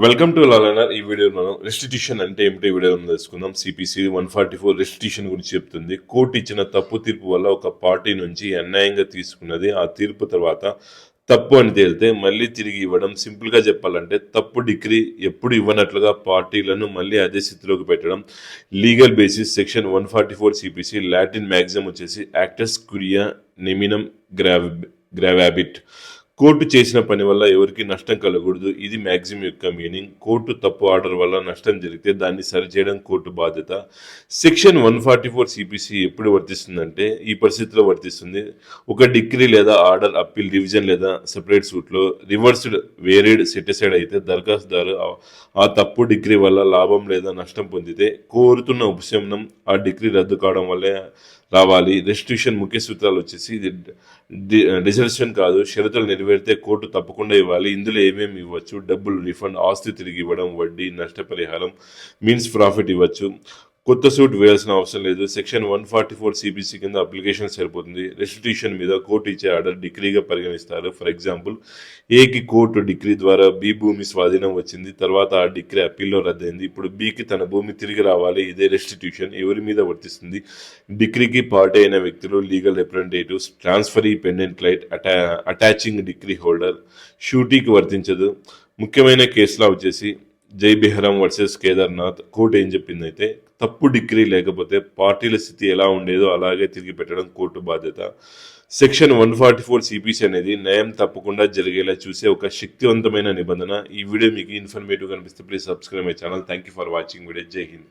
Welcome to లాలనర్. ఈ వీడియోలో మనం రెస్టిట్యూషన్ అంటే ఏమిటో వీడియోలో తెలుసుకుందాం. సిపిసి 144 రెస్టిట్యూషన్ గురించి చెప్తుంది. కోర్టు ఇచ్చిన తప్పు తీర్పు వల్ల ఒక పార్టీ నుంచి అన్యాయంగా తీసుకున్నది ఆ తీర్పు తర్వాత తప్పు అని తేలితే మళ్ళీ తిరిగి ఇవ్వడం. సింపుల్గా చెప్పాలంటే తప్పు డిగ్రీ ఎప్పుడు ఇవ్వనట్లుగా పార్టీలను మళ్ళీ అదే స్థితిలోకి పెట్టడం. Legal basis section 144 CPC. Latin maximum వచ్చేసి యాక్టస్ క్యూరియా నెమినం గ్రావాబిట్. కోర్టు చేసిన పని వల్ల ఎవరికి నష్టం కలగకూడదు. ఇది మ్యాక్సిమం యొక్క మీనింగ్. కోర్టు తప్పు ఆర్డర్ వల్ల నష్టం జరిగితే దాన్ని సరిచేయడం కోర్టు బాధ్యత. సెక్షన్ 144 సిపిసి ఎప్పుడు వర్తిస్తుందంటే ఈ పరిస్థితిలో వర్తిస్తుంది. ఒక డిగ్రీ లేదా ఆర్డర్ అప్పీల్, డివిజన్ లేదా సెపరేట్ సూట్లో రివర్స్డ్ వేరేడ్ సెటిసైడ్ అయితే దరఖాస్తుదారు ఆ తప్పు డిగ్రీ వల్ల లాభం లేదా నష్టం పొందితే కోరుతున్న ఉపశమనం ఆ డిగ్రీ రద్దు కావడం వల్లే రావాలి. రెస్టిట్యూషన్ ముఖ్య సూత్రాలు వచ్చేసి ఇది డిజర్షన్ కాదు, షరతులు నెరవేరితే కోర్టు తప్పకుండా ఇవ్వాలి. ఇందులో ఏమేమి ఇవ్వచ్చు: డబ్బులు రిఫండ్, ఆస్తి తిరిగి ఇవ్వడం, వడ్డీ, నష్టపరిహారం, మీన్స్ ప్రాఫిట్ ఇవ్వచ్చు. కొత్త సూట్ వేయాల్సిన అవసరం లేదు. సెక్షన్ 144 సిపిసి కింద అప్లికేషన్ సరిపోతుంది. రెస్టిట్యూషన్ మీద కోర్టు ఇచ్చే ఆర్డర్ డిగ్రీగా పరిగణిస్తారు. ఫర్ ఎగ్జాంపుల్, ఏకి కోర్టు డిగ్రీ ద్వారా బి భూమి స్వాధీనం వచ్చింది, తర్వాత ఆ డిగ్రీ అప్పీల్లో రద్దయింది. ఇప్పుడు బికి తన భూమి తిరిగి రావాలి. ఇదే రెస్టిట్యూషన్. ఎవరి మీద వర్తిస్తుంది? డిగ్రీకి పార్టీ అయిన వ్యక్తులు, legal representatives, transferee, pendent client, attaching degree holder. షూటీకి వర్తించదు. ముఖ్యమైన కేసులా వచ్చేసి జై బెహ్రాం వర్సెస్ కేదార్నాథ్. కోర్టు ఏం చెప్పిందైతే తప్పు డిగ్రీ లేకపోతే పార్టీల స్థితి ఎలా ఉండేదో అలాగే తిరిగి పెట్టడం కోర్టు బాధ్యత. సెక్షన్ 144 సిపిసి అనేది న్యాయం తప్పకుండా జరిగేలా చూసే ఒక శక్తివంతమైన నిబంధన. ఈ వీడియో మీకు ఇన్ఫర్మేటివ్ కనిపిస్తే please subscribe my channel. Thank you for watching video. జై హింద్.